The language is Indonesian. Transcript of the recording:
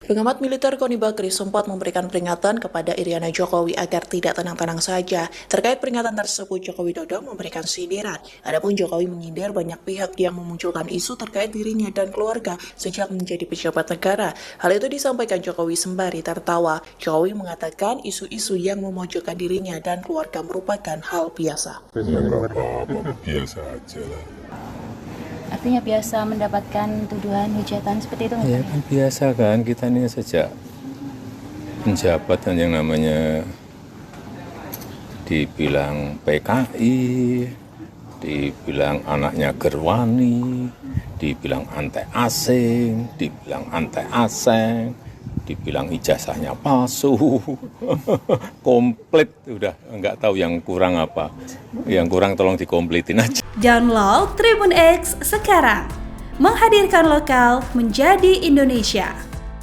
Pengamat militer Koni Bakri sempat memberikan peringatan kepada Iriana Jokowi agar tidak tenang-tenang saja. Terkait peringatan tersebut, Joko Widodo memberikan sindiran. Adapun Jokowi menyindir banyak pihak yang memunculkan isu terkait dirinya dan keluarga sejak menjadi pejabat negara. Hal itu disampaikan Jokowi sembari tertawa. Jokowi mengatakan isu-isu yang memojokkan dirinya dan keluarga merupakan hal biasa. Ya nggak apa-apa, biasa aja lah. Artinya biasa mendapatkan tuduhan, hujatan seperti itu nggak? Ya kan biasa kan, kita ini sejak menjabat dan yang namanya dibilang PKI, dibilang anaknya gerwani, dibilang anti asing, dibilang anti asing, dibilang ijazahnya palsu, komplit, udah nggak tahu yang kurang apa. Yang kurang tolong dikompletin aja. Download Tribun X sekarang, menghadirkan lokal menjadi Indonesia.